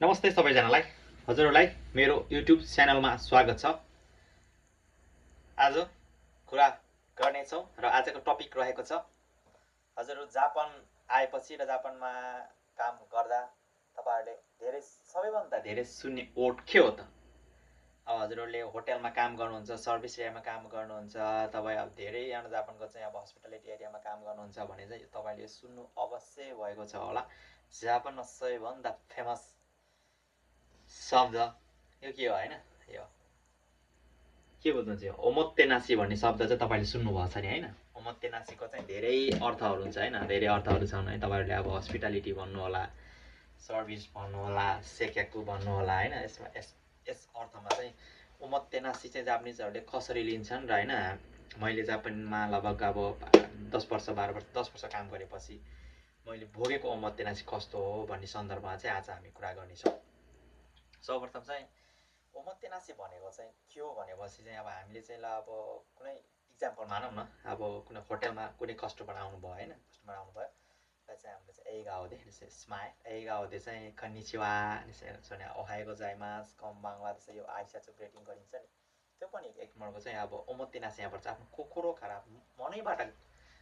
नमस्ते सबैजनालाई। हजुरहरूलाई मेरो युट्युब च्यानलमा स्वागत छ। आज कुरा गर्नेछौँ र आजको टपिक रहेको छ हजुरहरू जापान आएपछि र जापानमा काम गर्दा तपाईँहरूले सबैभन्दा धेरै सुन्ने वर्ड के हो त? अब हजुरहरूले होटेलमा काम गर्नुहुन्छ, सर्भिस एरियामा काम गर्नुहुन्छ, तपाईँ अब धेरै यहाँ जापानको चाहिँ अब हस्पिटालिटी एरियामा काम गर्नुहुन्छ भने चाहिँ तपाईँले सुन्नु अवश्य भएको छ होला। जापानमा सबैभन्दा फेमस शब्द यो के हो होइन? यो के बुझ्नुहुन्छ? यो ओमोतेनासी भन्ने शब्द चाहिँ तपाईँले सुन्नुभएको छ नि होइन? ओमोतेनासीको चाहिँ धेरै अर्थहरू हुन्छ होइन, धेरै अर्थहरू छन् है। तपाईँहरूले अब हस्पिटालिटी भन्नु होला, सर्भिस भन्नु होला, सेक्याकु भन्नु होला होइन। यसमा यस अर्थमा चाहिँ ओमोतेनासी चाहिँ जापानिजहरूले कसरी लिन्छन् र होइन, मैले जापानमा लगभग अब 10 वर्ष 12 वर्ष 10 वर्ष काम गरेपछि मैले भोगेको ओमोतेनासी कस्तो हो भन्ने सन्दर्भमा चाहिँ आज हामी कुरा गर्नेछौँ। सर्वप्रथम चाहिँ ओमोतेनासी भनेको चाहिँ के हो भनेपछि चाहिँ अब हामीले चाहिँ ल अब कुनै इक्जाम्पल मानौँ न, अब कुनै होटेलमा कुनै कस्टमर आउनुभयो होइन, कस्टमर आउनुभयो र चाहिँ हामीले चाहिँ एइगाओदे स्माइल एइगाओदे चाहिँ कन्निचिवा भने ओहायो गोजाइमास कम्बाङवा त्यसै यो आइसाचु ग्रेटिङ गरिन्छ नि, त्यो पनि एक नम्बरको चाहिँ अब ओमोतेनासी यहाँबाट चाहिँ आफ्नो कोकोरो खराब मनैबाट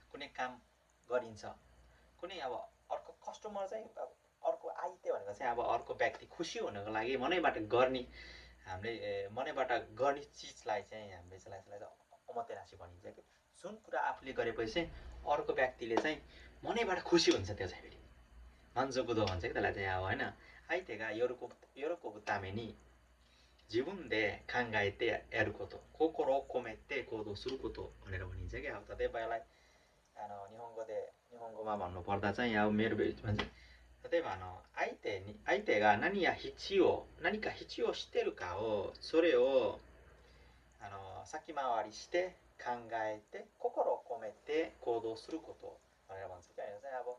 कुनै काम गरिन्छ। कुनै अब अर्को कस्टमर चाहिँ अब अर्को आइते भनेको चाहिँ अब अर्को व्यक्ति खुसी हुनको लागि मनैबाट गर्ने, हामीले मनैबाट गर्ने चिजलाई चाहिँ हामीले त्यसलाई ओमोतेनासी भनिन्छ कि जुन कुरा आफूले गरेपछि चाहिँ अर्को व्यक्तिले चाहिँ मनैबाट खुसी हुन्छ, त्यो चाहिँ फेरि मन्जोकुदो भन्छ कि त्यसलाई चाहिँ अब होइन। आइतेगा योरोको तामे नि जिबुन दे खाङ्गाइते एरुकोतो कोकोरो कोमेते कोदो सुरुकोतो भनेर भनिन्छ कि। अब तपाईँलाई निहोङ्गोमा भन्नुपर्दा चाहिँ अब मेरो भन्छ例えば相手が何か必要してるかをそれを先回りして考えて心を込めて行動することभनेर भन्छ क्या। चाहिँ अब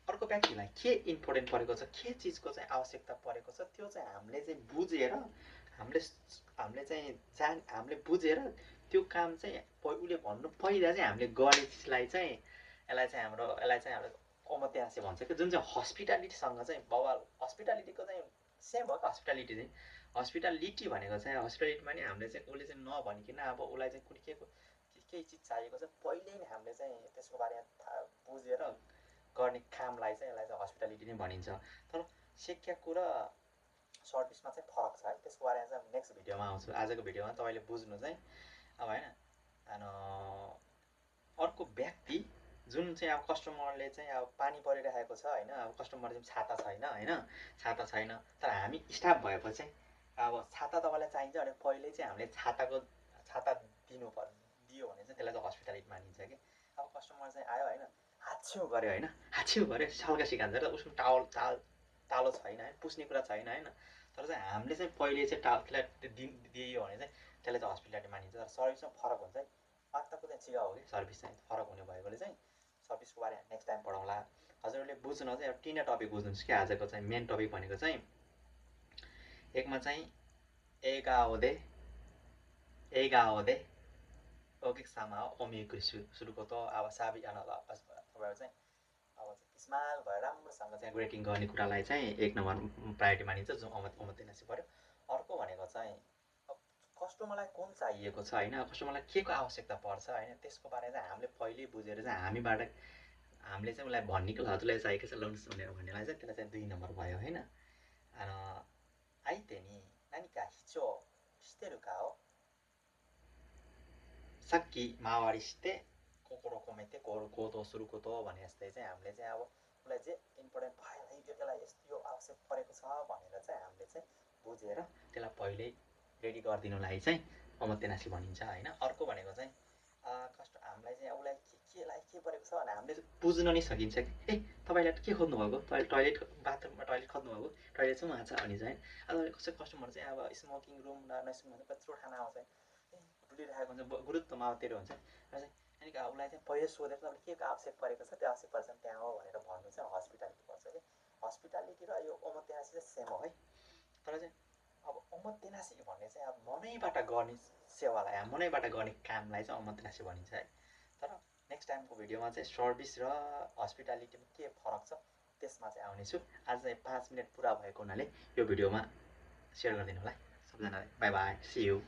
अर्को व्यक्तिलाई के इम्पोर्टेन्ट परेको छ, के चिजको चाहिँ आवश्यकता परेको छ, त्यो चाहिँ हामीले चाहिँ बुझेर हामीले बुझेर त्यो काम चाहिँ उसले भन्नु पहिला चाहिँ हामीले गर्ने चिजलाई चाहिँ यसलाई चाहिँ हाम्रो ओमोतेनासी भन्छ कि। जुन चाहिँ हस्पिटालिटीसँग चाहिँ बवाल, हस्पिटालिटीको चाहिँ सेम हो क्या। हस्पिटालिटी भनेको चाहिँ हस्पिटालिटीमा नि हामीले चाहिँ उसले चाहिँ नभनिकन अब उसलाई चाहिँ कुनै केही चिज चाहिएको छ पहिल्यै नै हामीले चाहिँ त्यसको बारेमा बुझेर गर्ने कामलाई चाहिँ यसलाई चाहिँ हस्पिटालिटी नै भनिन्छ। तर सेक्याकु र सर्भिसमा चाहिँ फरक छ है, त्यसको बारेमा चाहिँ नेक्स्ट भिडियोमा आउँछु। आजको भिडियोमा तपाईँले बुझ्नु चाहिँ अब होइन अर्को व्यक्ति जुन चाहिँ अब कस्टमरले चाहिँ अब पानी परिरहेको छ होइन, अब कस्टमर चाहिँ छाता छैन तर हामी स्टाफ भएपछि चाहिँ अब छाता तपाईँलाई चाहिन्छ भने पहिल्यै चाहिँ हामीले छाता दियो भने चाहिँ त्यसलाई चाहिँ हस्पिटालिटी मानिन्छ कि। अब कस्टमर चाहिँ आयो होइन, हाच्छ्यौँ गऱ्यो सल्का सिकान्छ र उसको तालो छैन होइन, पुस्ने कुरा छैन होइन, तर चाहिँ हामीले चाहिँ पहिले चाहिँ त्यसलाई दियो भने चाहिँ त्यसलाई चाहिँ हस्पिटालिटी मानिन्छ। तर सर्भिसमा फरक हुन्छ है, अर्को चाहिँ चिया हो कि सर्भिस चाहिँ फरक हुने भएकोले चाहिँ सर्भिसको बारेमा नेक्स्ट टाइम पढाउँला। हजुरहरूले बुझ्नु चाहिँ एउटा तिनवटा टपिक बुझ्नुहोस् कि। आजको चाहिँ मेन टपिक भनेको चाहिँ एकमा चाहिँ एगाओदे ओकेसामा ओमिएको सुरुको त अब साबी तपाईँहरू चाहिँ अब स्माइल भएर राम्रोसँग चाहिँ ग्रेटिङ गर्ने कुरालाई चाहिँ एक नम्बर प्रायोरिटी मानिन्छ, जो ओमोतेनासी पऱ्यो। अर्को भनेको चाहिँ कस्टमरलाई कुन चाहिएको छ होइन, कस्टमरलाई के को आवश्यकता पर्छ होइन, त्यसको बारेमा चाहिँ हामीले पहिल्यै बुझेर चाहिँ हामीले चाहिँ उसलाई भन्ने कि हजुरलाई चाहिएको छ लाउनुहोस् भनेर भन्नेलाई चाहिँ त्यसलाई चाहिँ 2 नम्बर भयो होइन। आइते नि नानीका हिचो स्टेरुका हो सक्की मावारिस्ते कोकोरो कोमेते कोदो सुरुको त भने जस्तै चाहिँ हामीले चाहिँ अब उसलाई चाहिँ इम्पोर्टेन्ट भयो त्यसलाई यो आवश्यक परेको छ भनेर चाहिँ हामीले चाहिँ बुझेर त्यसलाई पहिल्यै रेडी गरिदिनुलाई चाहिँ ओमोतेनासी भनिन्छ होइन। अर्को भनेको चाहिँ हामीलाई चाहिँ उसलाई के परेको छ भने हामीले बुझ्न नै सकिन्छ कि ए तपाईँलाई के खोज्नुभएको, टोइलेट बाथरुममा टोइलेट खोज्नुभएको, टोइलेट चाहिँ उहाँ छ भने चाहिँ होइन। कसै कस्टमर चाहिँ अब स्मोकिङ रुम नस्मोकिङ भने कत्रो खाना आउँछ डुलिरहेको हुन्छ गुरुत्वमा अवतिर हुन्छ र चाहिँ अनि उसलाई चाहिँ पहिले सोधेर तपाईँले के आवश्यक परेको छ, त्यो आवश्यक पर्छ त्यहाँ हो भनेर भन्नु चाहिँ हस्पिटालिटी पर्छ कि। हस्पिटालिटी र यो ओमोतेनासी चाहिँ सेम हो है, तर चाहिँ अब ओमोतेनासी भन्ने चाहिँ अब मनैबाट गर्ने सेवालाई मनैबाट गर्ने कामलाई चाहिँ ओमोतेनासी भनिन्छ है। तर नेक्स्ट टाइमको भिडियोमा चाहिँ सर्भिस र हस्पिटालिटीमा के फरक छ त्यसमा चाहिँ आउनेछु। आज चाहिँ 5 मिनट पुरा भएको हुनाले यो भिडियोमा सेयर गरिदिनु होला सबजनालाई। Bye bye, see you.